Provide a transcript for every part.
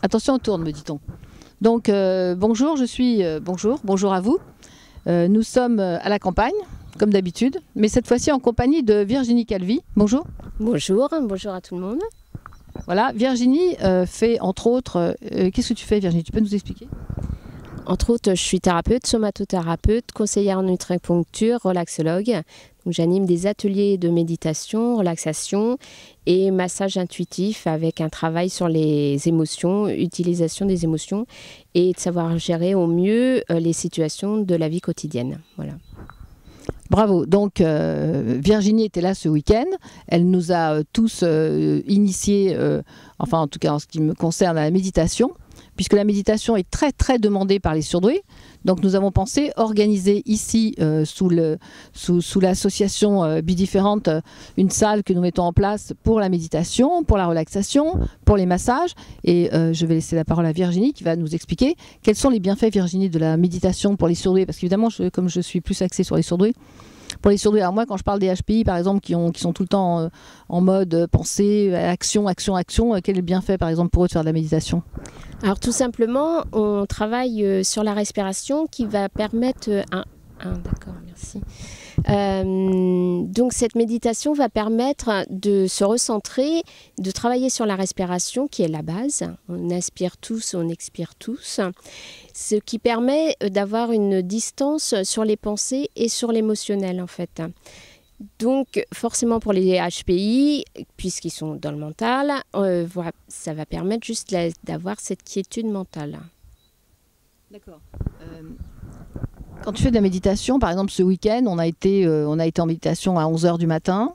Attention, on tourne, me dit-on. Donc, bonjour, bonjour à vous. Nous sommes à la campagne, comme d'habitude, mais cette fois-ci en compagnie de Virginie Calvi. Bonjour. Bonjour, bonjour à tout le monde. Voilà, Virginie fait entre autres... qu'est-ce que tu fais, Virginie? Tu peux nous expliquer? Entre autres, je suis thérapeute, somatothérapeute, conseillère en nutriacupuncture, relaxologue. J'anime des ateliers de méditation, relaxation et massage intuitif avec un travail sur les émotions, utilisation des émotions et de savoir gérer au mieux les situations de la vie quotidienne. Voilà. Bravo. Donc, Virginie était là ce week-end. Elle nous a tous initiés, enfin en tout cas en ce qui me concerne, à la méditation, puisque la méditation est très très demandée par les surdoués. Donc nous avons pensé organiser ici, sous l'association Bidifférente, une salle que nous mettons en place pour la méditation, pour la relaxation, pour les massages. Et je vais laisser la parole à Virginie qui va nous expliquer quels sont les bienfaits, Virginie, de la méditation pour les surdoués. Parce qu'évidemment, comme je suis plus axée sur les surdoués, pour les surdoués, alors moi quand je parle des HPI par exemple qui sont tout le temps en mode pensée, action, quel est le bienfait par exemple pour eux de faire de la méditation? Alors tout simplement, on travaille sur la respiration qui va permettre... d'accord, merci. Donc cette méditation va permettre de se recentrer, de travailler sur la respiration qui est la base. On inspire tous, on expire tous. Ce qui permet d'avoir une distance sur les pensées et sur l'émotionnel en fait. Donc forcément pour les HPI, puisqu'ils sont dans le mental, ça va permettre juste d'avoir cette quiétude mentale. D'accord. Quand tu fais de la méditation, par exemple ce week-end, on a été en méditation à 11h du matin,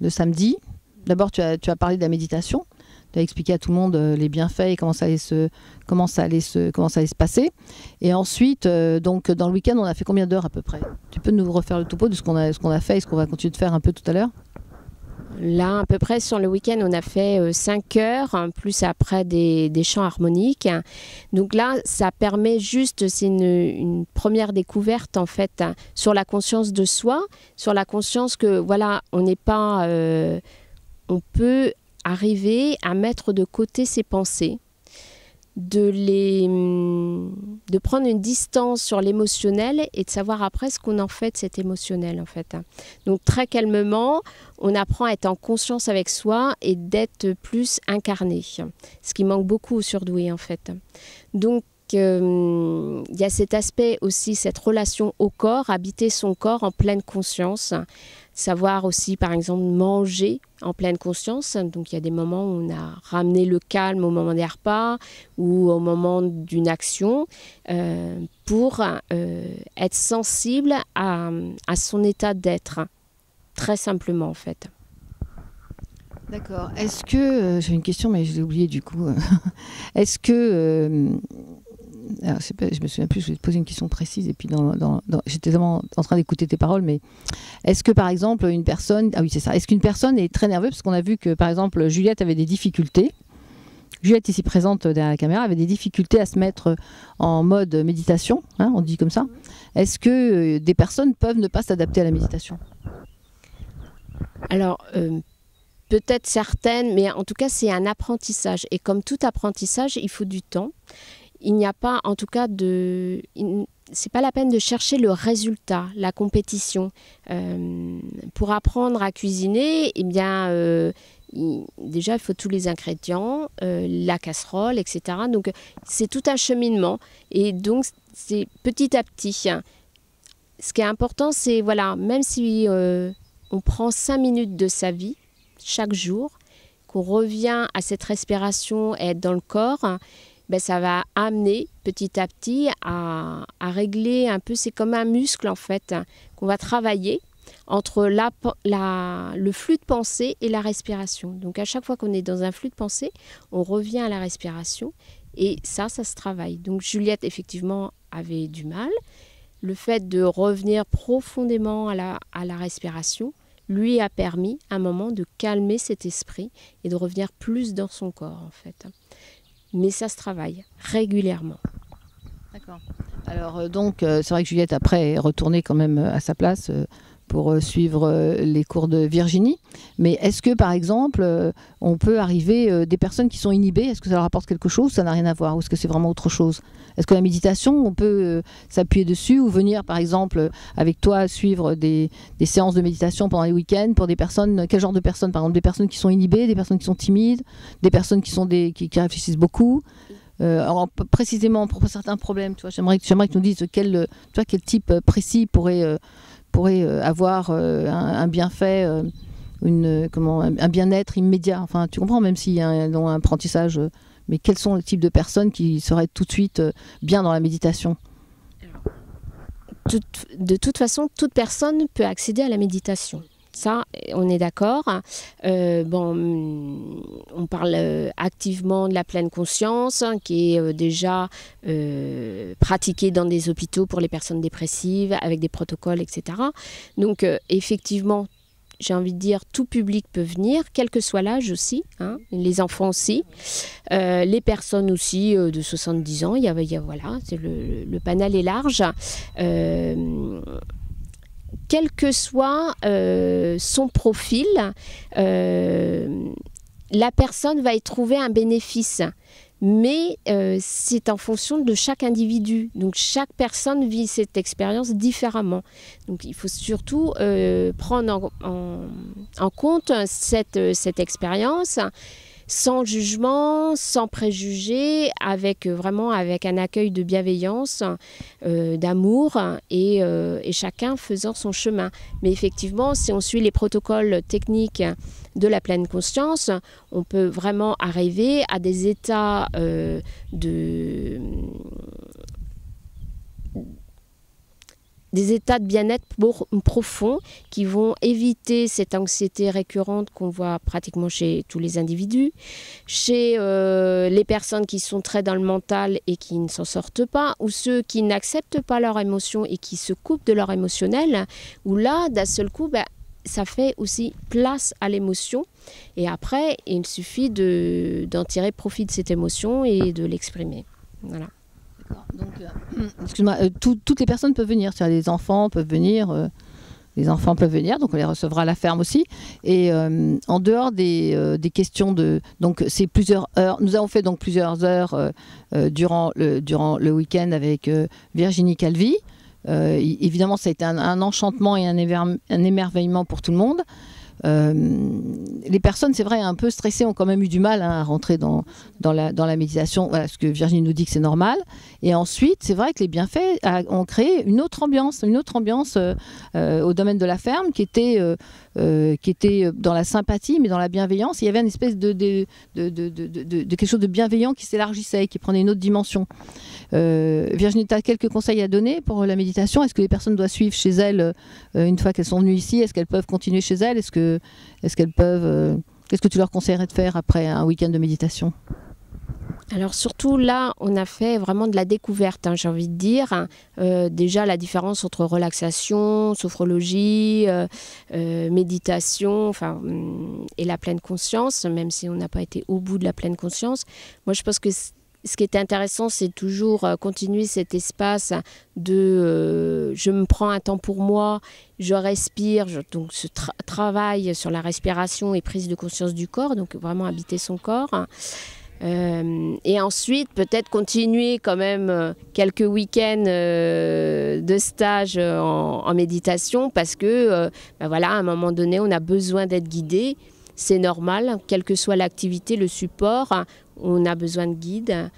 le samedi. D'abord tu as parlé de la méditation, tu as expliqué à tout le monde les bienfaits et comment ça allait se passer. Et ensuite, donc dans le week-end, on a fait combien d'heures à peu près? Tu peux nous refaire le topo de ce qu'on a fait et ce qu'on va continuer de faire un peu tout à l'heure? Là, à peu près sur le week-end, on a fait 5 heures, plus après des chants harmoniques. Donc là, ça permet juste, c'est une première découverte en fait, sur la conscience de soi, sur la conscience que voilà, on n'est pas... on peut arriver à mettre de côté ses pensées, de prendre une distance sur l'émotionnel et de savoir après ce qu'on en fait de cet émotionnel en fait. Donc très calmement, on apprend à être en conscience avec soi et d'être plus incarné, ce qui manque beaucoup aux surdoués en fait. Donc il y a cet aspect aussi, cette relation au corps, habiter son corps en pleine conscience, savoir aussi par exemple manger en pleine conscience. Donc il y a des moments où on a ramené le calme au moment des repas ou au moment d'une action pour être sensible à son état d'être, très simplement en fait. D'accord. Est-ce que, j'ai une question mais je l'ai oubliée du coup, est-ce que... alors, je me souviens plus, je vais te poser une question précise et puis j'étais tellement en train d'écouter tes paroles, mais est-ce que par exemple une personne, ah oui c'est ça, est-ce qu'une personne est très nerveuse parce qu'on a vu que par exemple Juliette avait des difficultés, Juliette ici présente derrière la caméra avait des difficultés à se mettre en mode méditation, hein, on dit comme ça. Est-ce que des personnes peuvent ne pas s'adapter à la méditation? Alors peut-être certaines, mais en tout cas c'est un apprentissage et comme tout apprentissage il faut du temps. Il n'y a pas, en tout cas, c'est pas la peine de chercher le résultat, la compétition. Pour apprendre à cuisiner, eh bien, déjà, il faut tous les ingrédients, la casserole, etc. Donc, c'est tout un cheminement. Et donc, c'est petit à petit. Ce qui est important, c'est, voilà, même si on prend 5 minutes de sa vie, chaque jour, qu'on revient à cette respiration et être dans le corps, ben, ça va amener petit à petit à régler un peu, c'est comme un muscle en fait, qu'on va travailler entre le flux de pensée et la respiration. Donc à chaque fois qu'on est dans un flux de pensée, on revient à la respiration et ça se travaille. Donc Juliette effectivement avait du mal. Le fait de revenir profondément à la respiration lui a permis à un moment de calmer cet esprit et de revenir plus dans son corps en fait. Mais ça se travaille régulièrement. D'accord. Alors donc c'est vrai que Juliette après est retournée quand même à sa place pour suivre les cours de Virginie. Mais est-ce que, par exemple, on peut arriver des personnes qui sont inhibées, est-ce que ça leur apporte quelque chose ou ça n'a rien à voir? Ou est-ce que c'est vraiment autre chose? Est-ce que la méditation, on peut s'appuyer dessus ou venir, par exemple, avec toi, suivre des séances de méditation pendant les week-ends pour des personnes, quel genre de personnes? Par exemple, des personnes qui sont inhibées, des personnes qui sont timides, des personnes qui réfléchissent beaucoup. Alors, précisément pour certains problèmes, j'aimerais que tu nous dises quel type précis pourrait avoir un bienfait, un bien-être immédiat. Enfin, tu comprends, même s'il y a un long apprentissage, mais quels sont les types de personnes qui seraient tout de suite bien dans la méditation? De toute façon, toute personne peut accéder à la méditation. Ça, on est d'accord. On parle activement de la pleine conscience, qui est déjà pratiquée dans des hôpitaux pour les personnes dépressives, avec des protocoles, etc. Donc, effectivement, j'ai envie de dire, tout public peut venir, quel que soit l'âge aussi, hein, les enfants aussi, les personnes aussi de 70 ans, voilà, le panel est large. Quel que soit son profil, la personne va y trouver un bénéfice. Mais c'est en fonction de chaque individu. Donc chaque personne vit cette expérience différemment. Donc il faut surtout prendre en compte cette expérience sans jugement, sans préjugés, avec un accueil de bienveillance, d'amour et chacun faisant son chemin. Mais effectivement, si on suit les protocoles techniques de la pleine conscience, on peut vraiment arriver à des états des états de bien-être profond qui vont éviter cette anxiété récurrente qu'on voit pratiquement chez tous les individus, chez les personnes qui sont très dans le mental et qui ne s'en sortent pas, ou ceux qui n'acceptent pas leurs émotions et qui se coupent de leur émotionnel, où là, d'un seul coup, ça fait aussi place à l'émotion. Et après, il suffit d'en tirer profit de cette émotion et de l'exprimer. Voilà. Donc, excuse-moi, toutes les personnes peuvent venir, c'est-à-dire les enfants peuvent venir, donc on les recevra à la ferme aussi. Et en dehors des questions donc c'est plusieurs heures. Nous avons fait donc plusieurs heures durant le week-end avec Virginie Calvi. Évidemment, ça a été un enchantement et un émerveillement pour tout le monde. Les personnes, c'est vrai, un peu stressées, ont quand même eu du mal à rentrer dans la méditation. Voilà, ce que Virginie nous dit que c'est normal. Et ensuite, c'est vrai que les bienfaits ont créé une autre ambiance au domaine de la ferme qui était dans la sympathie, mais dans la bienveillance. Il y avait une espèce de quelque chose de bienveillant qui s'élargissait, qui prenait une autre dimension. Virginie, tu as quelques conseils à donner pour la méditation? Est-ce que les personnes doivent suivre chez elles une fois qu'elles sont venues ici? Est-ce qu'elles peuvent continuer chez elles? Qu'est-ce que tu leur conseillerais de faire après un week-end de méditation? Alors surtout là, on a fait vraiment de la découverte, j'ai envie de dire. Déjà la différence entre relaxation, sophrologie, méditation, et la pleine conscience, même si on n'a pas été au bout de la pleine conscience. Moi, je pense que ce qui était intéressant, c'est toujours continuer cet espace de je me prends un temps pour moi, je respire, donc ce travail sur la respiration et prise de conscience du corps, donc vraiment habiter son corps. Et ensuite, peut-être continuer quand même quelques week-ends de stage en méditation parce que, voilà, à un moment donné, on a besoin d'être guidé. C'est normal, quelle que soit l'activité, le support, on a besoin de guide.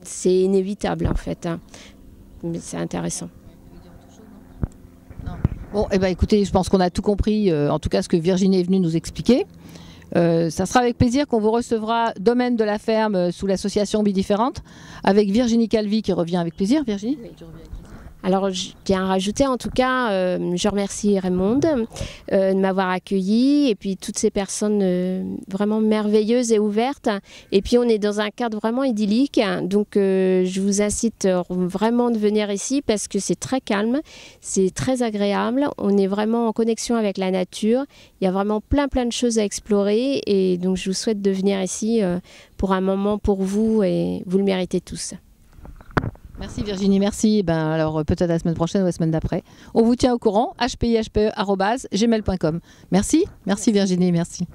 C'est inévitable, en fait. Mais c'est intéressant. Bon, écoutez, je pense qu'on a tout compris, en tout cas ce que Virginie est venue nous expliquer. Ça sera avec plaisir qu'on vous recevra domaine de la ferme sous l'association Bidifférente avec Virginie Calvi qui revient avec plaisir. Virginie, oui. Tu reviens avec plaisir. Alors, je tiens à rajouter, en tout cas, je remercie Raymonde de m'avoir accueillie et puis toutes ces personnes vraiment merveilleuses et ouvertes. Et puis, on est dans un cadre vraiment idyllique. Donc, je vous incite vraiment de venir ici parce que c'est très calme, c'est très agréable. On est vraiment en connexion avec la nature. Il y a vraiment plein de choses à explorer. Et donc, je vous souhaite de venir ici pour un moment pour vous et vous le méritez tous. Merci Virginie, merci. Ben, alors peut-être la semaine prochaine ou la semaine d'après. On vous tient au courant, hpihpe@gmail.com. Merci Virginie, merci.